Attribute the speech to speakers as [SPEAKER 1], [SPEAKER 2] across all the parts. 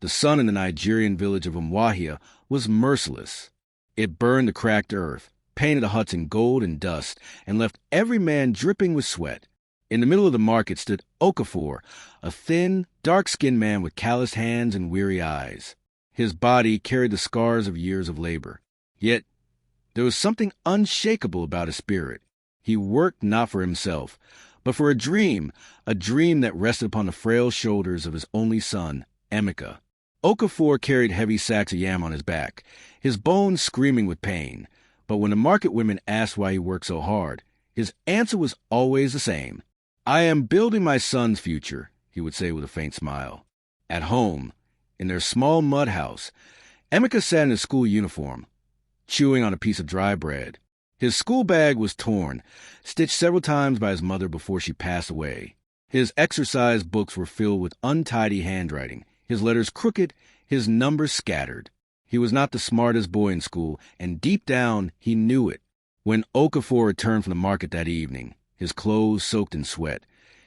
[SPEAKER 1] The sun in the Nigerian village of Umuahia was merciless. It burned the cracked earth, painted the huts in gold and dust, and left every man dripping with sweat. In the middle of the market stood Okafor, a thin, dark-skinned man with calloused hands and weary eyes. His body carried the scars of years of labor. Yet there was something unshakable about his spirit. He worked not for himself, but for a dream that rested upon the frail shoulders of his only son, Emeka. Okafor carried heavy sacks of yam on his back, his bones screaming with pain. But when the market women asked why he worked so hard, his answer was always the same. "I am building my son's future," he would say with a faint smile. At home, in their small mud house, Emeka sat in his school uniform, chewing on a piece of dry bread. His school bag was torn, stitched several times by his mother before she passed away. His exercise books were filled with untidy handwriting, his letters crooked, his numbers scattered. He was not the smartest boy in school, and deep down he knew it. When Okafor returned from the market that evening, his clothes soaked in sweat,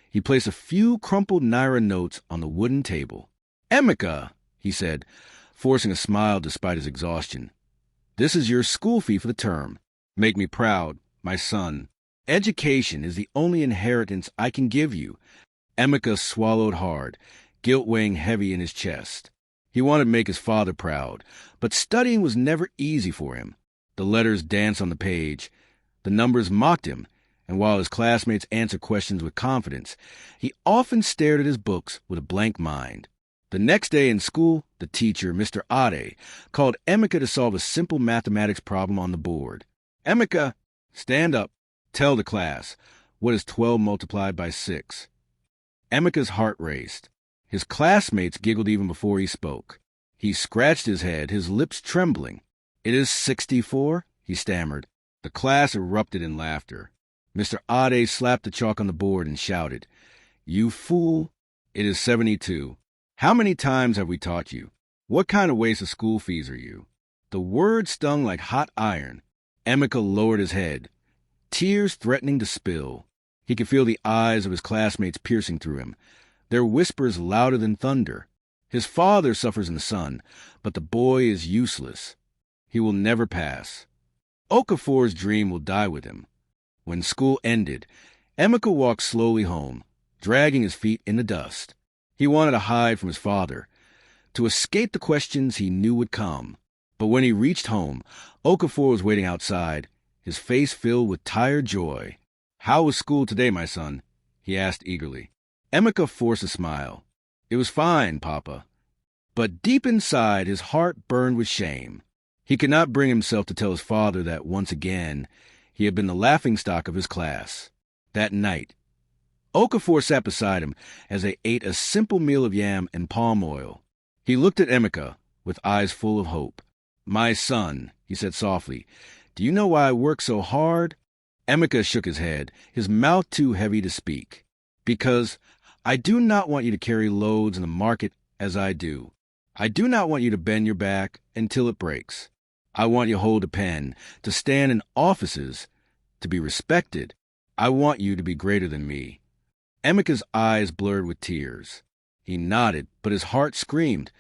[SPEAKER 1] he placed a few crumpled Naira notes on the wooden table. "Emeka," he said, forcing a smile despite his exhaustion, "this is your school fee for the term. Make me proud, my son. Education is the only inheritance I can give you." Emeka swallowed hard, guilt weighing heavy in his chest. He wanted to make his father proud, but studying was never easy for him. The letters danced on the page, the numbers mocked him, and while his classmates answered questions with confidence, he often stared at his books with a blank mind. The next day in school, the teacher, Mr. Ade, called Emeka to solve a simple mathematics problem on the board. "Emeka, stand up. Tell the class, what is 12 multiplied by 6? Emeka's heart raced. His classmates giggled even before he spoke. He scratched his head, his lips trembling. "It is 64, he stammered. The class erupted in laughter. Mr. Ade slapped the chalk on the board and shouted, "You fool! It is 72. How many times have we taught you? What kind of waste of school fees are you?" The word stung like hot iron. Emeka lowered his head, tears threatening to spill. He could feel the eyes of his classmates piercing through him, their whispers louder than thunder. His father suffers in the sun, but the boy is useless. He will never pass. Okafor's dream will die with him. When school ended, Emeka walked slowly home, dragging his feet in the dust. He wanted to hide from his father, to escape the questions he knew would come. But when he reached home, Okafor was waiting outside, his face filled with tired joy. "How was school today, my son?" he asked eagerly. Emeka forced a smile. "It was fine, Papa." But deep inside, his heart burned with shame. He could not bring himself to tell his father that once again he had been the laughingstock of his class. That night, Okafor sat beside him as they ate a simple meal of yam and palm oil. He looked at Emeka with eyes full of hope. "My son," he said softly, "do you know why I work so hard?" Emeka shook his head, his mouth too heavy to speak. "Because I do not want you to carry loads in the market as I do. I do not want you to bend your back until it breaks. I want you to hold a pen, to stand in offices, to be respected. I want you to be greater than me." Emeka's eyes blurred with tears. He nodded, but his heart screamed,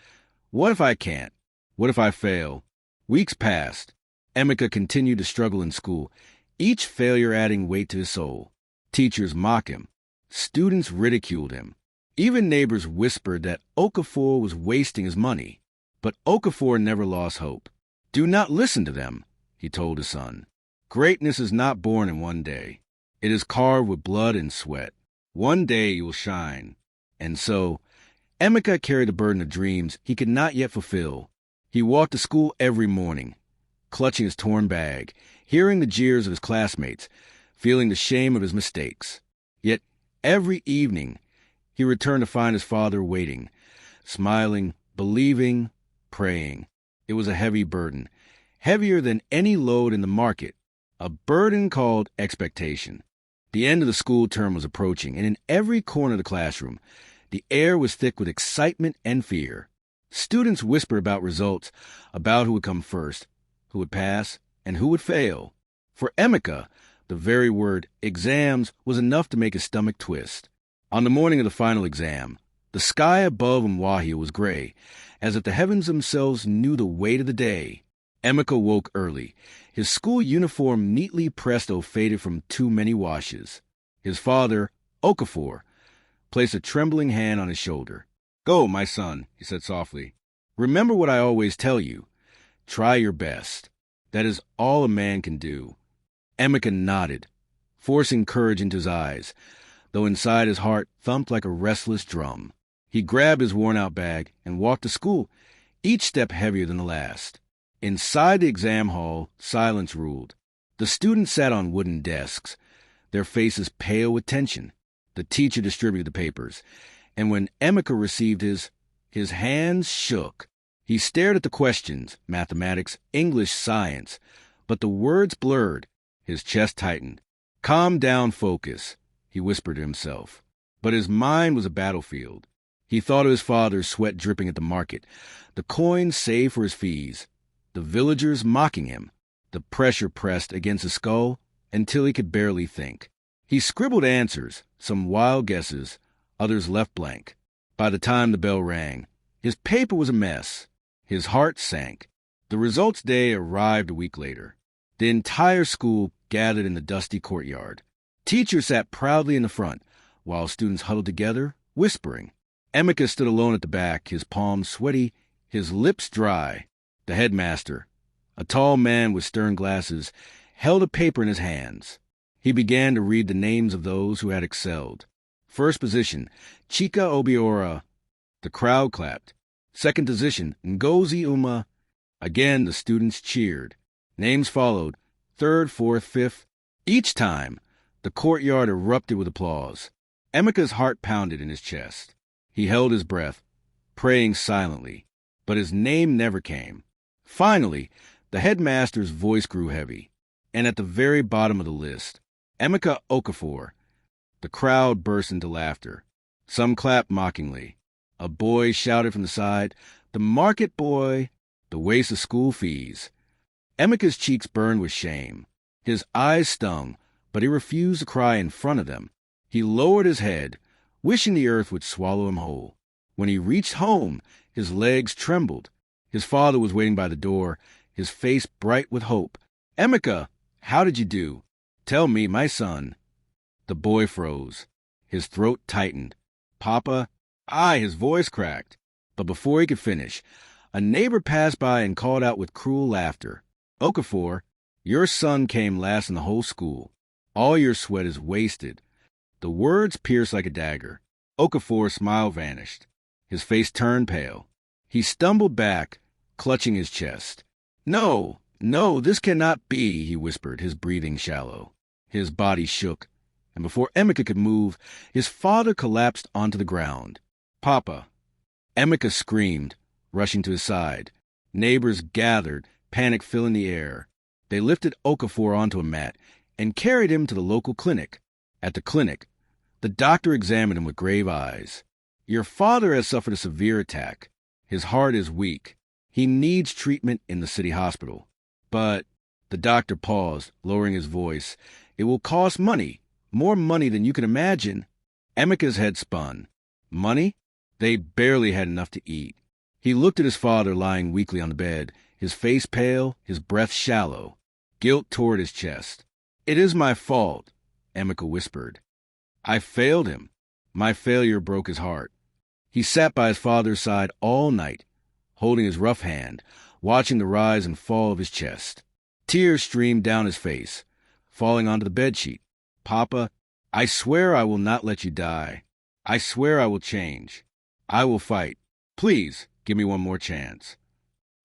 [SPEAKER 1] "What if I can't? What if I fail?" Weeks passed. Emeka continued to struggle in school, each failure adding weight to his soul. Teachers mocked him. Students ridiculed him. Even neighbors whispered that Okafor was wasting his money. But Okafor never lost hope. "Do not listen to them," he told his son. "Greatness is not born in one day. It is carved with blood and sweat. One day you will shine." And so, Emeka carried the burden of dreams he could not yet fulfill. He walked to school every morning, clutching his torn bag, hearing the jeers of his classmates, feeling the shame of his mistakes. Yet every evening he returned to find his father waiting, smiling, believing, praying. It was a heavy burden, heavier than any load in the market, a burden called expectation. The end of the school term was approaching, and in every corner of the classroom, the air was thick with excitement and fear. Students whispered about results, about who would come first, who would pass, and who would fail. For Emeka, the very word exams was enough to make his stomach twist. On the morning of the final exam, The sky above Umwahia was gray, as if the heavens themselves knew the weight of the day. Emeka woke early, his school uniform neatly pressed though faded from too many washes. His father, Okafor, placed a trembling hand on his shoulder. "Go, my son," he said softly. "Remember what I always tell you. Try your best. That is all a man can do." Emeka nodded, forcing courage into his eyes, though inside his heart thumped like a restless drum. He grabbed his worn-out bag and walked to school, each step heavier than the last. Inside the exam hall, silence ruled. The students sat on wooden desks, their faces pale with tension. The teacher distributed the papers, and when Emeka received his hands shook. He stared at the questions, mathematics, English, science, but the words blurred. His chest tightened. "Calm down, focus," he whispered to himself. But his mind was a battlefield. He thought of his father's sweat dripping at the market, the coins saved for his fees, the villagers mocking him. The pressure pressed against his skull until he could barely think. He scribbled answers, some wild guesses, others left blank. By the time the bell rang, his paper was a mess. His heart sank. The results day arrived a week later. The entire school gathered in the dusty courtyard. Teachers sat proudly in the front, while students huddled together, whispering. Emeka stood alone at the back, his palms sweaty, his lips dry. The headmaster, a tall man with stern glasses, held a paper in his hands. He began to read the names of those who had excelled. First position, Chika Obiora. The crowd clapped. Second position, Ngozi Uma. Again the students cheered. Names followed, third, fourth, fifth. Each time, the courtyard erupted with applause. Emeka's heart pounded in his chest. He held his breath, praying silently, but his name never came. Finally, the headmaster's voice grew heavy, and at the very bottom of the list, Emeka Okafor. The crowd burst into laughter. Some clapped mockingly. A boy shouted from the side, "The market boy, the waste of school fees." Emeka's cheeks burned with shame. His eyes stung, but he refused to cry in front of them. He lowered his head, wishing the earth would swallow him whole. When he reached home, his legs trembled. His father was waiting by the door, his face bright with hope. "Emeka, how did you do? Tell me, my son." The boy froze. His throat tightened. "Papa?" His voice cracked. But before he could finish, a neighbor passed by and called out with cruel laughter. "Okafor, your son came last in the whole school. All your sweat is wasted." The words pierced like a dagger. Okafor's smile vanished. His face turned pale. He stumbled back, clutching his chest. No, this cannot be," he whispered, his breathing shallow. His body shook, and before Emeka could move, his father collapsed onto the ground. "Papa!" Emeka screamed, rushing to his side. Neighbors gathered, panic filling the air. They lifted Okafor onto a mat and carried him to the local clinic. At the clinic, the doctor examined him with grave eyes. "Your father has suffered a severe attack. His heart is weak. He needs treatment in the city hospital. But," the doctor paused, lowering his voice, "it will cost money, more money than you can imagine." Emeka's head spun. Money? They barely had enough to eat. He looked at his father lying weakly on the bed, his face pale, his breath shallow. Guilt tore at his chest. "It is my fault," Emeka whispered. "I failed him. My failure broke his heart." He sat by his father's side all night, holding his rough hand, watching the rise and fall of his chest. Tears streamed down his face, falling onto the bedsheet. "Papa, I swear I will not let you die. I swear I will change. I will fight. Please, give me one more chance."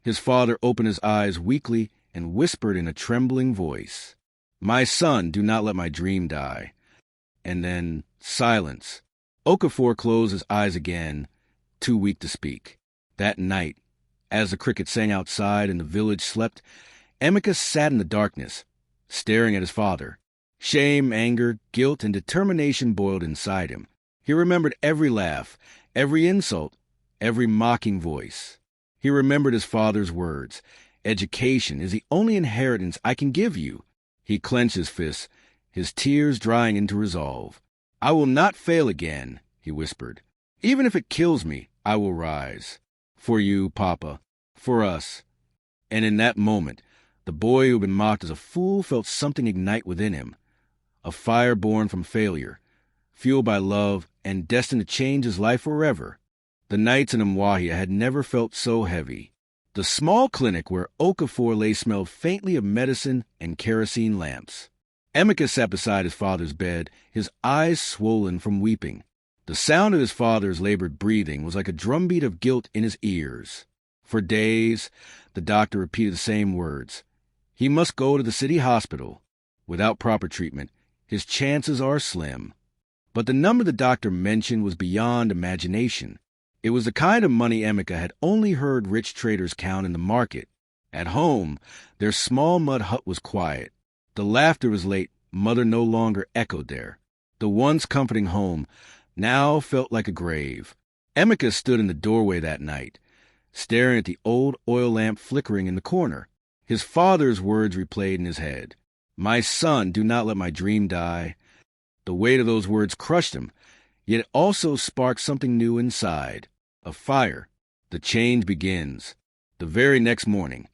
[SPEAKER 1] His father opened his eyes weakly and whispered in a trembling voice, "My son, do not let my dream die." And then silence. Okafor closed his eyes again, too weak to speak. That night, as the crickets sang outside and the village slept, Emeka sat in the darkness, staring at his father. Shame, anger, guilt, and determination boiled inside him. He remembered every laugh, every insult, every mocking voice. He remembered his father's words, "Education is the only inheritance I can give you." He clenched his fists, his tears drying into resolve. "I will not fail again," he whispered. Even if it kills me, I will rise. For you, Papa. For us. And in that moment, the boy who had been mocked as a fool felt something ignite within him. A fire born from failure, fueled by love, and destined to change his life forever. The nights in Mwahia had never felt so heavy. The small clinic where Okafor lay smelled faintly of medicine and kerosene lamps. Emeka sat beside his father's bed, his eyes swollen from weeping. The sound of his father's labored breathing was like a drumbeat of guilt in his ears. For days, the doctor repeated the same words. He must go to the city hospital. Without proper treatment, his chances are slim. But the number the doctor mentioned was beyond imagination. It was the kind of money Emeka had only heard rich traders count in the market. At home, their small mud hut was quiet. The laughter was late, mother no longer echoed there. The once comforting home now felt like a grave. Emeka stood in the doorway that night, staring at the old oil lamp flickering in the corner. His father's words replayed in his head. My son, do not let my dream die. The weight of those words crushed him, yet it also sparked something new inside. A fire. The change begins. The very next morning,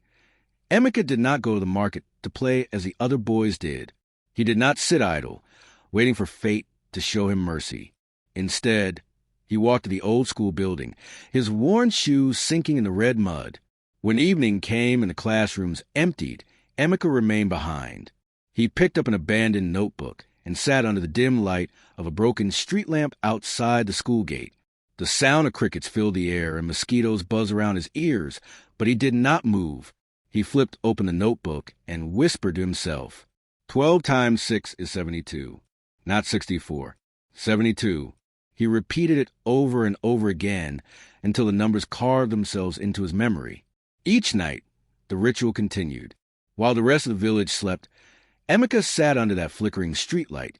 [SPEAKER 1] Emeka did not go to the market to play as the other boys did. He did not sit idle, waiting for fate to show him mercy. Instead, he walked to the old school building, his worn shoes sinking in the red mud. When evening came and the classrooms emptied, Emeka remained behind. He picked up an abandoned notebook and sat under the dim light of a broken street lamp outside the school gate. The sound of crickets filled the air and mosquitoes buzzed around his ears, but he did not move. He flipped open the notebook and whispered to himself, 12 times 6 is 72, not 64. 72. He repeated it over and over again until the numbers carved themselves into his memory. Each night, the ritual continued. While the rest of the village slept, Emeka sat under that flickering streetlight,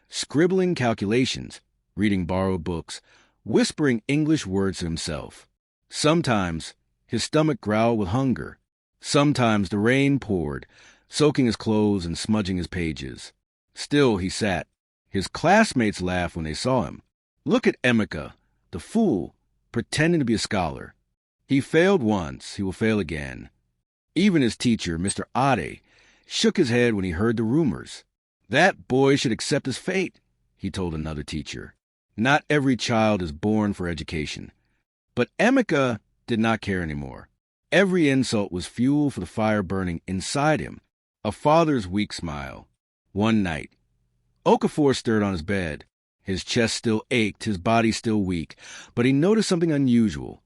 [SPEAKER 1] scribbling calculations, reading borrowed books, whispering English words to himself. Sometimes his stomach growled with hunger. Sometimes the rain poured, soaking his clothes and smudging his pages. Still he sat. His classmates laughed when they saw him. Look at Emeka, the fool, pretending to be a scholar. He failed once, he will fail again. Even his teacher, Mr. Ade, shook his head when he heard the rumors. That boy should accept his fate, he told another teacher. Not every child is born for education. But Emeka did not care anymore. Every insult was fuel for the fire burning inside him. A father's weak smile. One night, Okafor stirred on his bed. His chest still ached, his body still weak, but he noticed something unusual.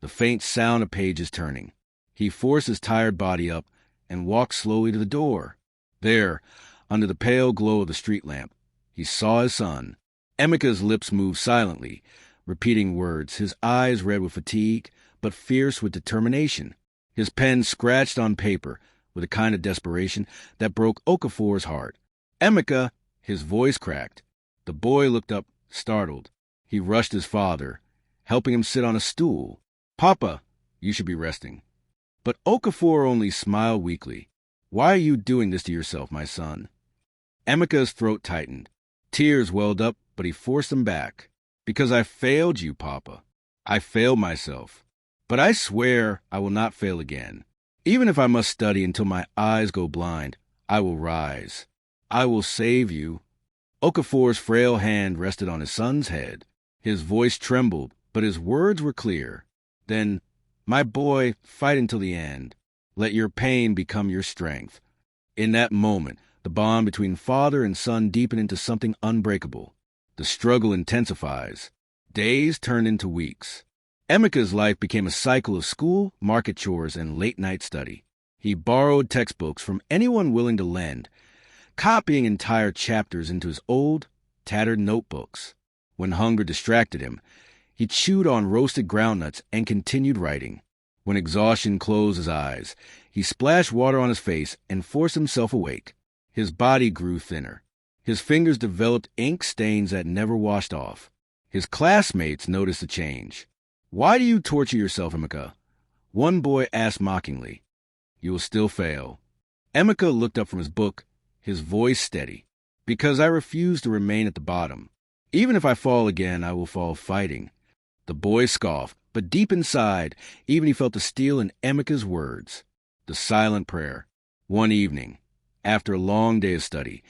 [SPEAKER 1] The faint sound of pages turning. He forced his tired body up and walked slowly to the door. There, under the pale glow of the street lamp, he saw his son. Emeka's lips moved silently, repeating words, his eyes red with fatigue, but fierce with determination. His pen scratched on paper with a kind of desperation that broke Okafor's heart. Emeka, his voice cracked. The boy looked up, startled. He rushed his father, helping him sit on a stool. Papa, you should be resting. But Okafor only smiled weakly. Why are you doing this to yourself, my son? Emeka's throat tightened. Tears welled up, but he forced them back. Because I failed you, Papa. I failed myself. But I swear I will not fail again. Even if I must study until my eyes go blind, I will rise. I will save you. Okafor's frail hand rested on his son's head. His voice trembled, but his words were clear. Then, my boy, fight until the end. Let your pain become your strength. In that moment, the bond between father and son deepened into something unbreakable. The struggle intensifies. Days turned into weeks. Emeka's life became a cycle of school, market chores, and late-night study. He borrowed textbooks from anyone willing to lend, copying entire chapters into his old, tattered notebooks. When hunger distracted him, he chewed on roasted groundnuts and continued writing. When exhaustion closed his eyes, he splashed water on his face and forced himself awake. His body grew thinner. His fingers developed ink stains that never washed off. His classmates noticed the change. Why do you torture yourself, Emeka? One boy asked mockingly. You will still fail. Emeka looked up from his book, his voice steady. Because I refuse to remain at the bottom. Even if I fall again, I will fall fighting. The boy scoffed, but deep inside, even he felt the steel in Emeka's words. The silent prayer. One evening, after a long day of study,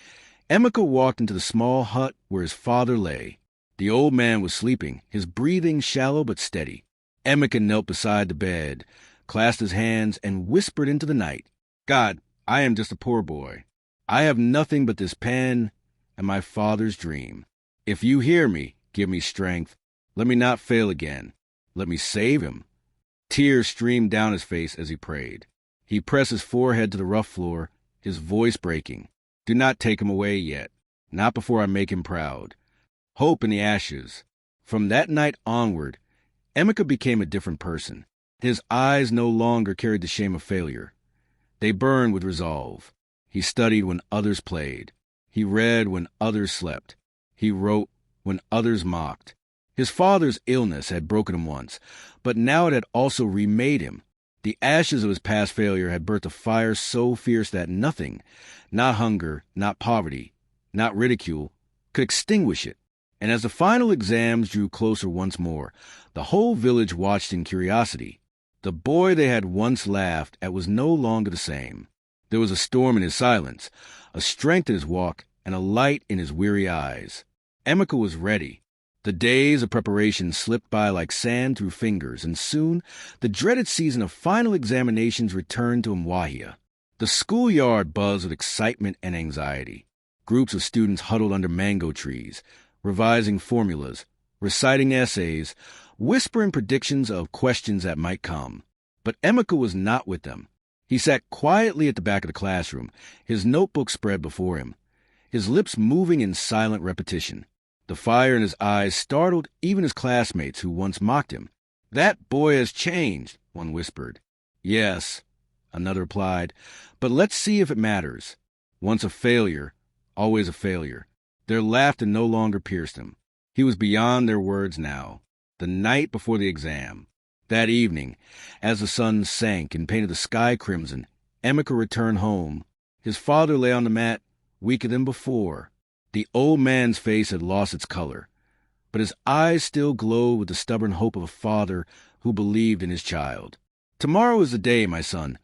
[SPEAKER 1] Emeka walked into the small hut where his father lay. The old man was sleeping, his breathing shallow but steady. Emeka knelt beside the bed, clasped his hands, and whispered into the night, "God, I am just a poor boy. I have nothing but this pen and my father's dream. If you hear me, give me strength. Let me not fail again. Let me save him." Tears streamed down his face as he prayed. He pressed his forehead to the rough floor, his voice breaking. "Do not take him away yet. Not before I make him proud." Hope in the ashes. From that night onward, Emeka became a different person. His eyes no longer carried the shame of failure. They burned with resolve. He studied when others played. He read when others slept. He wrote when others mocked. His father's illness had broken him once, but now it had also remade him. The ashes of his past failure had birthed a fire so fierce that nothing, not hunger, not poverty, not ridicule, could extinguish it. And as the final exams drew closer once more, the whole village watched in curiosity. The boy they had once laughed at was no longer the same. There was a storm in his silence, a strength in his walk, and a light in his weary eyes. Emeka was ready. The days of preparation slipped by like sand through fingers, and soon the dreaded season of final examinations returned to Mwahia. The schoolyard buzzed with excitement and anxiety. Groups of students huddled under mango trees, revising formulas, reciting essays, whispering predictions of questions that might come. But Emeka was not with them. He sat quietly at the back of the classroom, his notebook spread before him, his lips moving in silent repetition. The fire in his eyes startled even his classmates who once mocked him. "That boy has changed," one whispered. "Yes," another replied, "but let's see if it matters." Once a failure, always a failure. Their laughter no longer pierced him. He was beyond their words now. The night before the exam. That evening, as the sun sank and painted the sky crimson, Emeka returned home. His father lay on the mat, weaker than before. The old man's face had lost its color, but his eyes still glowed with the stubborn hope of a father who believed in his child. "Tomorrow is the day, my son,"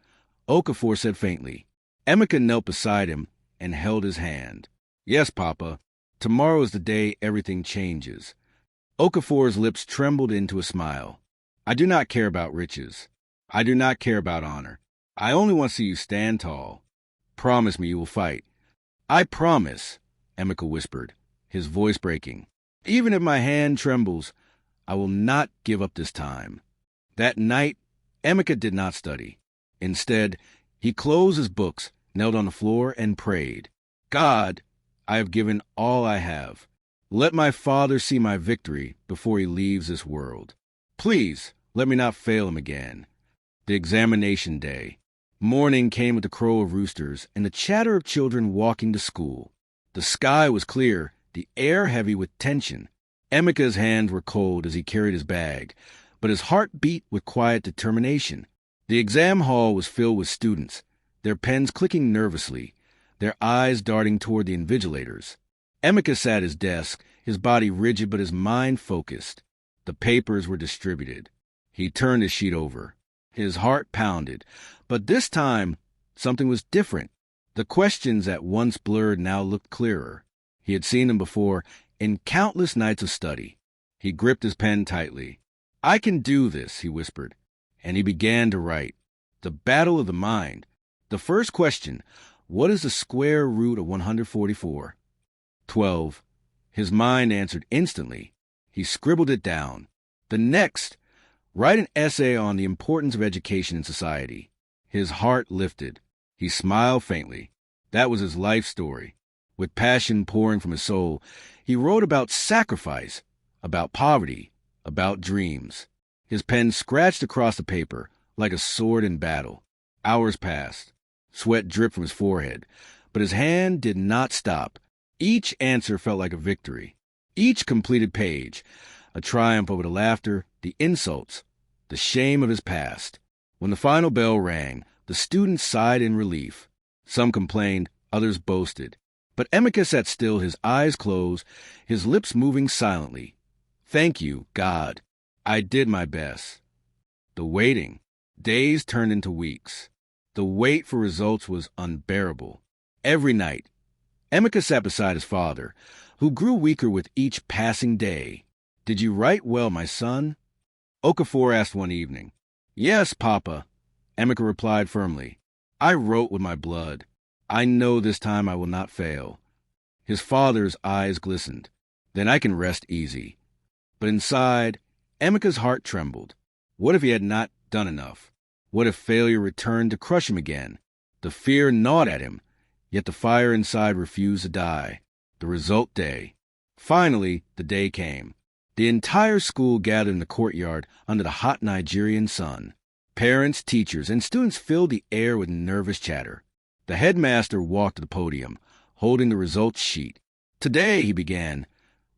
[SPEAKER 1] Okafor said faintly. Emeka knelt beside him and held his hand. "Yes, Papa. Tomorrow is the day everything changes." Okafor's lips trembled into a smile. "I do not care about riches. I do not care about honor. I only want to see you stand tall. Promise me you will fight." "I promise," Emeka whispered, his voice breaking. "Even if my hand trembles, I will not give up this time." That night, Emeka did not study. Instead, he closed his books, knelt on the floor, and prayed. "God, I have given all I have. Let my father see my victory before he leaves this world. Please, let me not fail him again." The examination day. Morning came with the crow of roosters and the chatter of children walking to school. The sky was clear, the air heavy with tension. Emeka's hands were cold as he carried his bag, but his heart beat with quiet determination. The exam hall was filled with students, their pens clicking nervously, their eyes darting toward the invigilators. Emeka sat at his desk, his body rigid but his mind focused. The papers were distributed. He turned his sheet over. His heart pounded, but this time something was different. The questions that once blurred now looked clearer. He had seen them before in countless nights of study. He gripped his pen tightly. "I can do this," he whispered, and he began to write. The battle of the mind. The first question, what is the square root of 144? 12. His mind answered instantly. He scribbled it down. The next, write an essay on the importance of education in society. His heart lifted. He smiled faintly. That was his life story. With passion pouring from his soul, he wrote about sacrifice, about poverty, about dreams. His pen scratched across the paper like a sword in battle. Hours passed. Sweat dripped from his forehead, but his hand did not stop. Each answer felt like a victory. Each completed page, a triumph over the laughter, the insults, the shame of his past. When the final bell rang, the students sighed in relief. Some complained, others boasted. But Emeka sat still, his eyes closed, his lips moving silently. "Thank you, God." I did my best. The waiting. Days turned into weeks. The wait for results was unbearable. Every night, Emeka sat beside his father, who grew weaker with each passing day. "Did you write well, my son?" Okafor asked one evening. "Yes, Papa," Emeka replied firmly. "I wrote with my blood. I know this time I will not fail." His father's eyes glistened. "Then I can rest easy." But inside, Emeka's heart trembled. What if he had not done enough? What if failure returned to crush him again? The fear gnawed at him, yet the fire inside refused to die. The result day. Finally, the day came. The entire school gathered in the courtyard under the hot Nigerian sun. Parents, teachers, and students filled the air with nervous chatter. The headmaster walked to the podium, holding the results sheet. "Today," he began,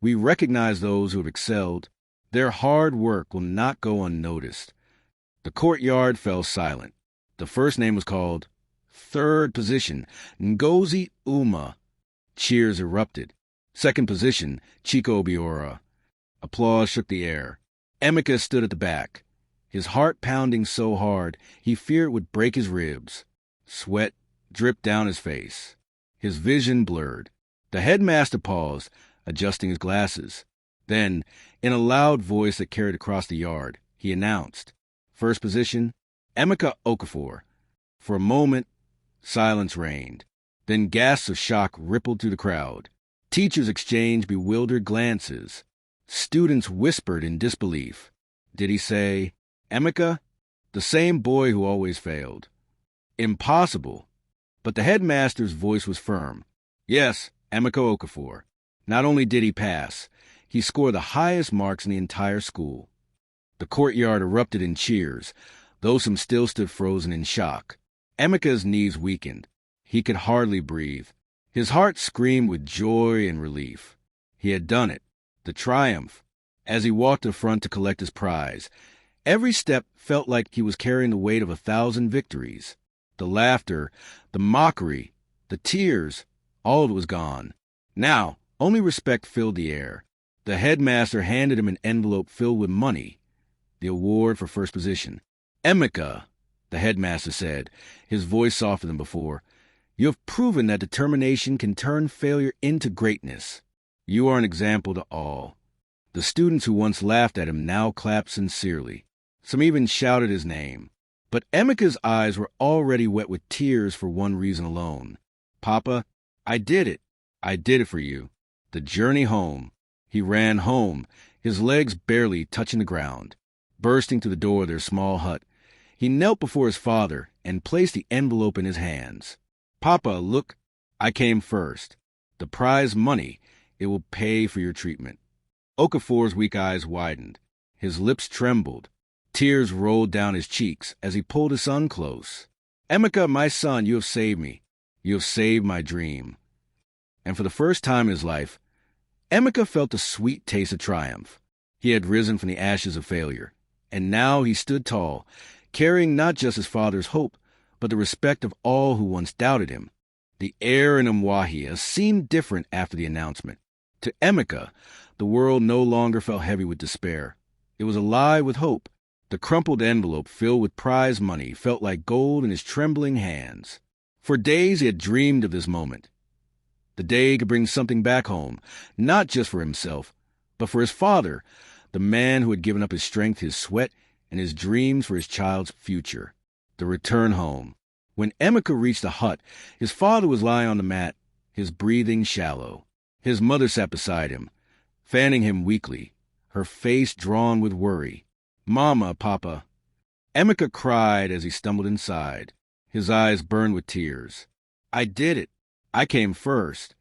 [SPEAKER 1] "we recognize those who have excelled. Their hard work will not go unnoticed." The courtyard fell silent. The first name was called. Third position, Ngozi Uma. Cheers erupted. Second position, Chico Biora. Applause shook the air. Emeka stood at the back, his heart pounding so hard he feared it would break his ribs. Sweat dripped down his face. His vision blurred. The headmaster paused, adjusting his glasses. Then, in a loud voice that carried across the yard, he announced, "First position, Emeka Okafor." For a moment, silence reigned. Then gasps of shock rippled through the crowd. Teachers exchanged bewildered glances. Students whispered in disbelief. Did he say, "Emeka, the same boy who always failed"? Impossible. But the headmaster's voice was firm. "Yes, Emeka Okafor. Not only did he pass, he scored the highest marks in the entire school." The courtyard erupted in cheers, though some still stood frozen in shock. Emeka's knees weakened. He could hardly breathe. His heart screamed with joy and relief. He had done it. The triumph. As he walked to the front to collect his prize, every step felt like he was carrying the weight of 1,000 victories. The laughter, the mockery, the tears, all of it was gone. Now, only respect filled the air. The headmaster handed him an envelope filled with money, the award for first position. "Emeka," the headmaster said, his voice softer than before, "you have proven that determination can turn failure into greatness. You are an example to all." The students who once laughed at him now clapped sincerely. Some even shouted his name. But Emeka's eyes were already wet with tears for one reason alone. "Papa, I did it. I did it for you." The journey home. He ran home, his legs barely touching the ground. Bursting through the door of their small hut, he knelt before his father and placed the envelope in his hands. "Papa, look, I came first. The prize money, it will pay for your treatment." Okafor's weak eyes widened. His lips trembled. Tears rolled down his cheeks as he pulled his son close. "Emeka, my son, you have saved me. You have saved my dream." And for the first time in his life, Emeka felt the sweet taste of triumph. He had risen from the ashes of failure, and now he stood tall, carrying not just his father's hope, but the respect of all who once doubted him. The air in Umuahia seemed different after the announcement. To Emeka, the world no longer felt heavy with despair. It was alive with hope. The crumpled envelope filled with prize money felt like gold in his trembling hands. For days he had dreamed of this moment. The day he could bring something back home, not just for himself, but for his father, the man who had given up his strength, his sweat, and his dreams for his child's future. The return home. When Emeka reached the hut, his father was lying on the mat, his breathing shallow. His mother sat beside him, fanning him weakly, her face drawn with worry. "Mama, Papa." Emeka cried as he stumbled inside. His eyes burned with tears. "I did it. I came first."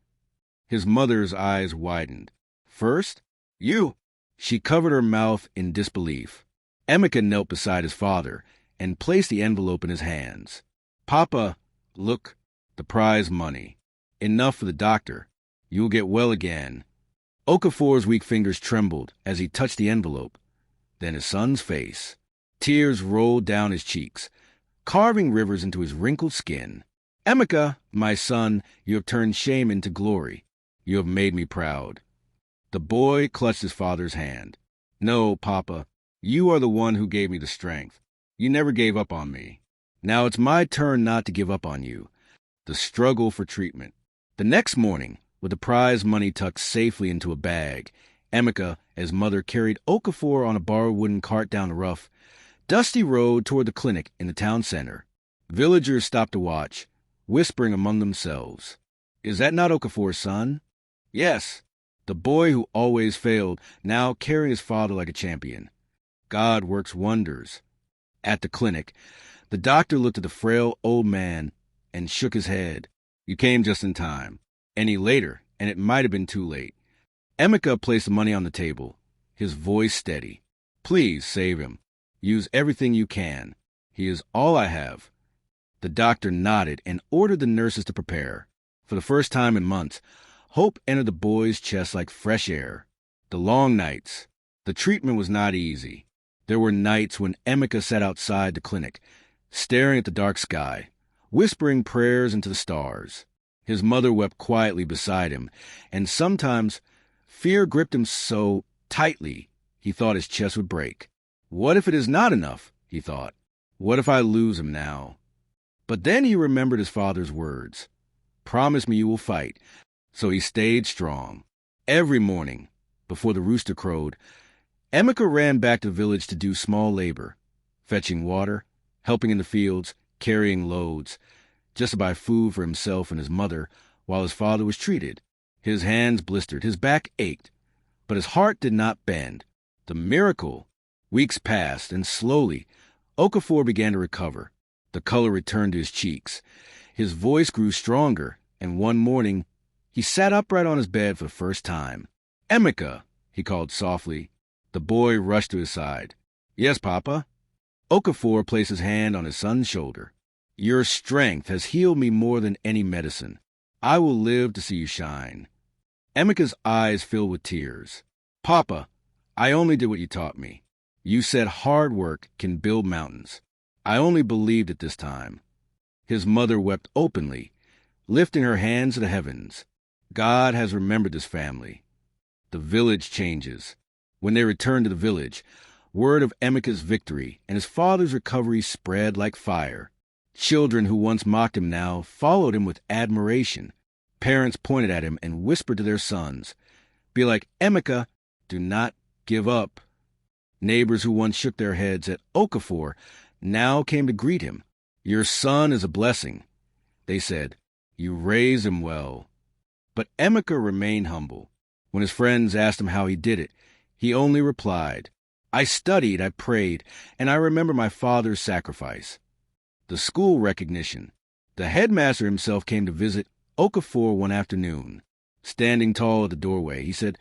[SPEAKER 1] His mother's eyes widened. "First? You?" She covered her mouth in disbelief. Emeka knelt beside his father and placed the envelope in his hands. "Papa, look, the prize money. Enough for the doctor. You will get well again." Okafor's weak fingers trembled as he touched the envelope. Then his son's face. Tears rolled down his cheeks, carving rivers into his wrinkled skin. "Emeka, my son, you have turned shame into glory. You have made me proud." The boy clutched his father's hand. "No, Papa, You are the one who gave me the strength. You never gave up on me. Now it's my turn not to give up on you. The struggle for treatment. The next morning, with the prize money tucked safely into a bag, Emeka, his mother, carried Okafor on a borrowed wooden cart down the rough, dusty road toward the clinic in the town center. Villagers stopped to watch, whispering among themselves. Is that not Okafor's son? Yes, the boy who always failed, now carrying his father like a champion. God works wonders. At the clinic, the doctor looked at the frail old man and shook his head. You came just in time. Any later, and it might have been too late. Emeka placed the money on the table, his voice steady. Please save him. Use everything you can. He is all I have. The doctor nodded and ordered the nurses to prepare. For the first time in months, hope entered the boy's chest like fresh air. The long nights. The treatment was not easy. There were nights when Emeka sat outside the clinic, staring at the dark sky, whispering prayers into the stars. His mother wept quietly beside him, and sometimes fear gripped him so tightly he thought his chest would break. What if it is not enough, he thought. What if I lose him now? But then he remembered his father's words. Promise me you will fight. So he stayed strong. Every morning, before the rooster crowed, Emeka ran back to the village to do small labor, fetching water, helping in the fields, carrying loads, just to buy food for himself and his mother while his father was treated. His hands blistered, his back ached, but his heart did not bend. The miracle. Weeks passed, and slowly, Okafor began to recover. The color returned to his cheeks. His voice grew stronger, and one morning, he sat upright on his bed for the first time. Emeka, he called softly. The boy rushed to his side. Yes, Papa. Okafor placed his hand on his son's shoulder. Your strength has healed me more than any medicine. I will live to see you shine. Emeka's eyes filled with tears. Papa, I only did what you taught me. You said hard work can build mountains. I only believed it this time. His mother wept openly, lifting her hands to the heavens. God has remembered this family. The village changes. When they returned to the village, word of Emeka's victory and his father's recovery spread like fire. Children who once mocked him now followed him with admiration. Parents pointed at him and whispered to their sons, Be like Emeka, do not give up. Neighbors who once shook their heads at Okafor now came to greet him. Your son is a blessing, they said. You raised him well. But Emeka remained humble. When his friends asked him how he did it, he only replied, I studied, I prayed, and I remember my father's sacrifice. The school recognition. The headmaster himself came to visit Okafor one afternoon. Standing tall at the doorway, he said,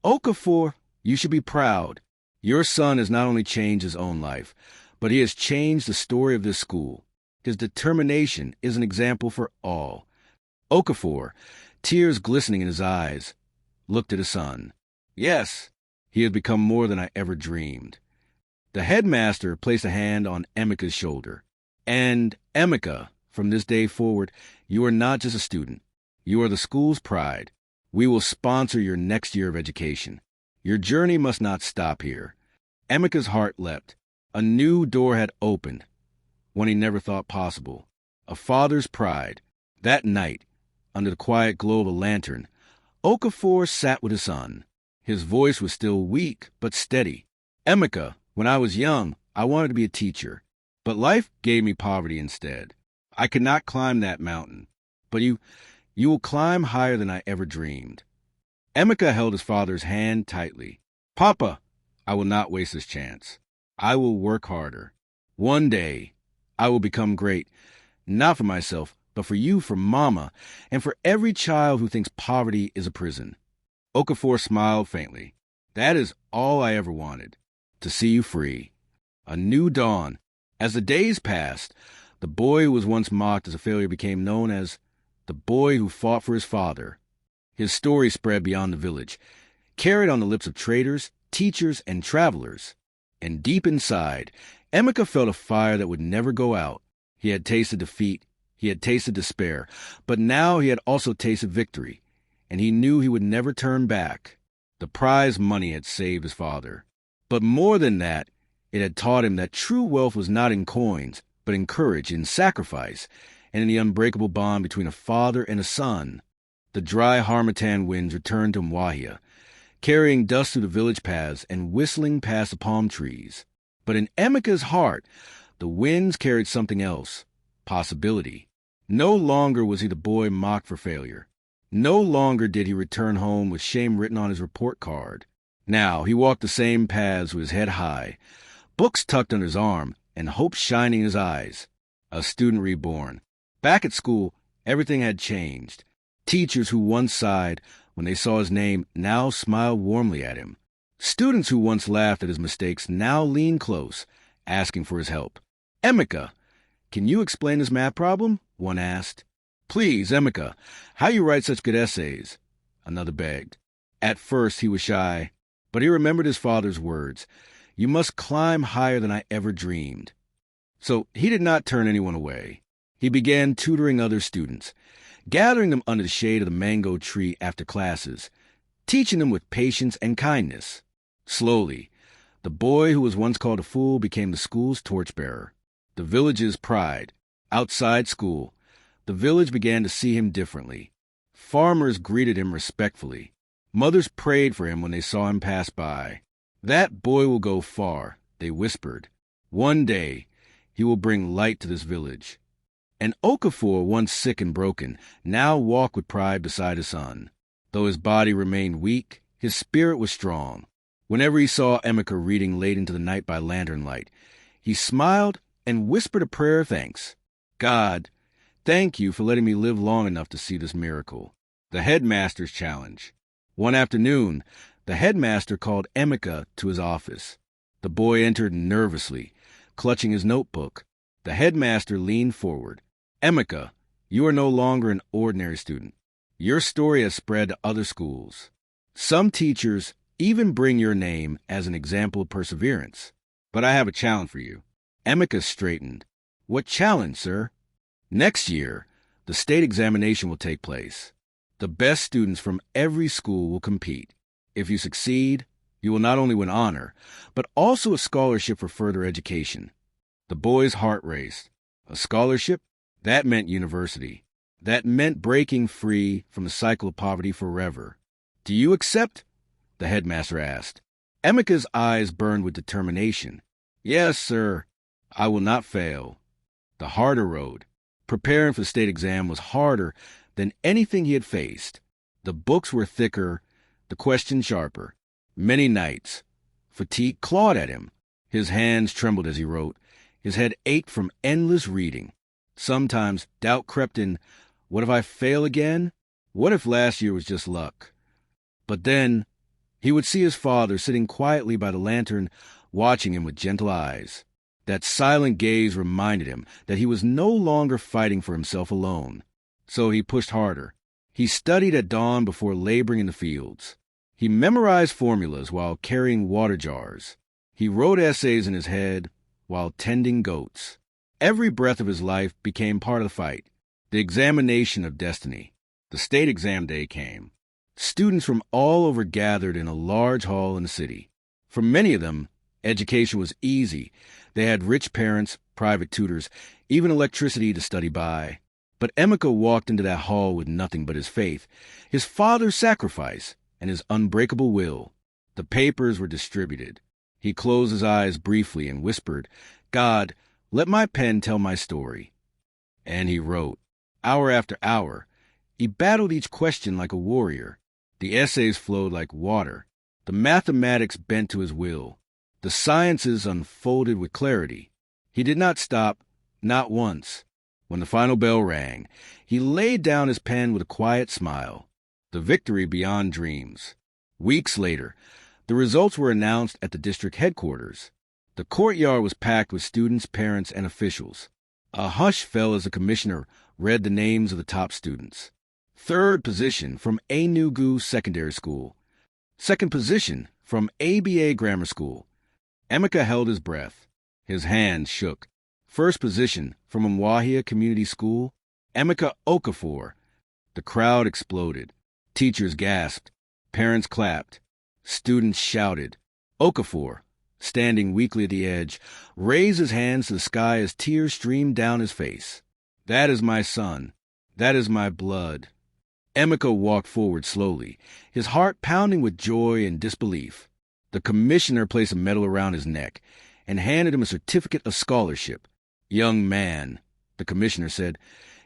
[SPEAKER 1] Okafor, you should be proud. Your son has not only changed his own life, but he has changed the story of this school. His determination is an example for all. Okafor, tears glistening in his eyes, looked at his son. Yes, he has become more than I ever dreamed. The headmaster placed a hand on Emeka's shoulder. And, Emeka, from this day forward, you are not just a student. You are the school's pride. We will sponsor your next year of education. Your journey must not stop here. Emeka's heart leapt. A new door had opened, one he never thought possible. A father's pride. That night, under the quiet glow of a lantern, Okafor sat with his son. His voice was still weak, but steady. Emeka, when I was young, I wanted to be a teacher, but life gave me poverty instead. I could not climb that mountain, but you will climb higher than I ever dreamed. Emeka held his father's hand tightly. Papa, I will not waste this chance. I will work harder. One day, I will become great, not for myself, but for you, for Mama, and for every child who thinks poverty is a prison. Okafor smiled faintly. That is all I ever wanted, to see you free. A new dawn. As the days passed, the boy who was once mocked as a failure became known as the boy who fought for his father. His story spread beyond the village, carried on the lips of traders, teachers, and travelers. And deep inside, Emeka felt a fire that would never go out. He had tasted defeat, he had tasted despair, but now he had also tasted victory, and he knew he would never turn back. The prize money had saved his father. But more than that, It had taught him that true wealth was not in coins, but in courage, in sacrifice, and in the unbreakable bond between a father and a son. The dry harmattan winds returned to Mwahia, carrying dust through the village paths and whistling past the palm trees. But in Emeka's heart, the winds carried something else, possibility. No longer was he the boy mocked for failure. No longer did he return home with shame written on his report card. Now he walked the same paths with his head high, books tucked under his arm, and hope shining in his eyes. A student reborn. Back at school, everything had changed. Teachers who once sighed when they saw his name now smiled warmly at him. Students who once laughed at his mistakes now leaned close, asking for his help. "Emeka, can you explain this math problem?" one asked. "Please, Emeka, how you write such good essays?" another begged. At first he was shy, but he remembered his father's words, "You must climb higher than I ever dreamed." So he did not turn anyone away. He began tutoring other students, gathering them under the shade of the mango tree after classes, teaching them with patience and kindness. Slowly, the boy who was once called a fool became the school's torchbearer, the village's pride. Outside school, the village began to see him differently. Farmers greeted him respectfully. Mothers prayed for him when they saw him pass by. "That boy will go far," they whispered. "One day, he will bring light to this village." And Okafor, once sick and broken, now walked with pride beside his son. Though his body remained weak, his spirit was strong. Whenever he saw Emeka reading late into the night by lantern light, he smiled and whispered a prayer of thanks. "God, thank you for letting me live long enough to see this miracle." The headmaster's challenge. One afternoon, the headmaster called Emeka to his office. The boy entered nervously, clutching his notebook. The headmaster leaned forward. "Emeka, you are no longer an ordinary student. Your story has spread to other schools. Some teachers even bring your name as an example of perseverance. But I have a challenge for you." Emeka straightened. "What challenge, sir?" "Next year, the state examination will take place. The best students from every school will compete. If you succeed, you will not only win honor, but also a scholarship for further education." The boy's heart raced. A scholarship? That meant university. That meant breaking free from the cycle of poverty forever. "Do you accept?" the headmaster asked. Emeka's eyes burned with determination. "Yes, sir. I will not fail." The harder road. Preparing for the state exam was harder than anything he had faced. The books were thicker, the questions sharper. Many nights, fatigue clawed at him. His hands trembled as he wrote. His head ached from endless reading. Sometimes doubt crept in. What if I fail again? What if last year was just luck? But then he would see his father sitting quietly by the lantern, watching him with gentle eyes. That silent gaze reminded him that he was no longer fighting for himself alone. So he pushed harder. He studied at dawn before laboring in the fields. He memorized formulas while carrying water jars. He wrote essays in his head while tending goats. Every breath of his life became part of the fight, the examination of destiny. The state exam day came. Students from all over gathered in a large hall in the city. For many of them, education was easy. They had rich parents, private tutors, even electricity to study by. But Emeka walked into that hall with nothing but his faith, his father's sacrifice, and his unbreakable will. The papers were distributed. He closed his eyes briefly and whispered, "God, let my pen tell my story." And he wrote. Hour after hour, he battled each question like a warrior. The essays flowed like water. The mathematics bent to his will. The sciences unfolded with clarity. He did not stop, not once. When the final bell rang, he laid down his pen with a quiet smile. The victory beyond dreams. Weeks later, the results were announced at the district headquarters. The courtyard was packed with students, parents, and officials. A hush fell as the commissioner read the names of the top students. Third position from Enugu Secondary School. Second position from ABA Grammar School. Emeka held his breath. His hands shook. First position from Mwahia Community School. Emeka Okafor. The crowd exploded. Teachers gasped. Parents clapped. Students shouted. Okafor, standing weakly at the edge, raised his hands to the sky as tears streamed down his face. "That is my son. That is my blood." Emeka walked forward slowly, his heart pounding with joy and disbelief. The commissioner placed a medal around his neck and handed him a certificate of scholarship. "Young man," the commissioner said,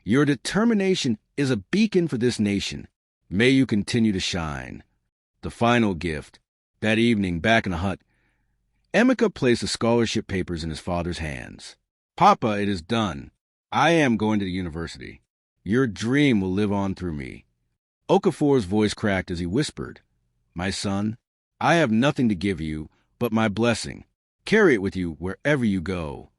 [SPEAKER 1] "your determination is a beacon for this nation. May you continue to shine." The final gift. That evening, back in the hut, Emeka placed the scholarship papers in his father's hands. "Papa, it is done. I am going to the university. Your dream will live on through me." Okafor's voice cracked as he whispered, "My son, I have nothing to give you but my blessing. Carry it with you wherever you go."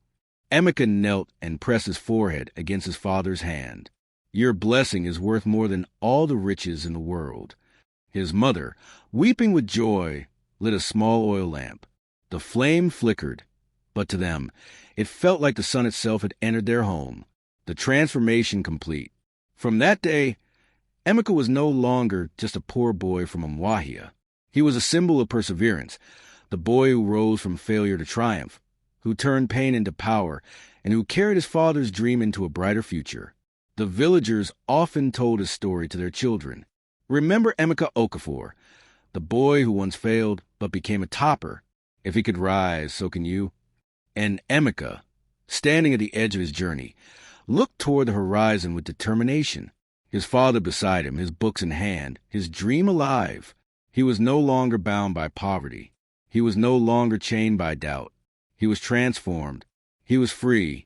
[SPEAKER 1] Emeka knelt and pressed his forehead against his father's hand. "Your blessing is worth more than all the riches in the world." His mother, weeping with joy, lit a small oil lamp. The flame flickered, but to them, it felt like the sun itself had entered their home, the transformation complete. From that day, Emeka was no longer just a poor boy from Umuahia. He was a symbol of perseverance, the boy who rose from failure to triumph, who turned pain into power, and who carried his father's dream into a brighter future. The villagers often told his story to their children. "Remember Emeka Okafor, the boy who once failed but became a topper. If he could rise, so can you." And Emeka, standing at the edge of his journey, looked toward the horizon with determination. His father beside him, his books in hand, his dream alive. He was no longer bound by poverty. He was no longer chained by doubt. He was transformed. He was free.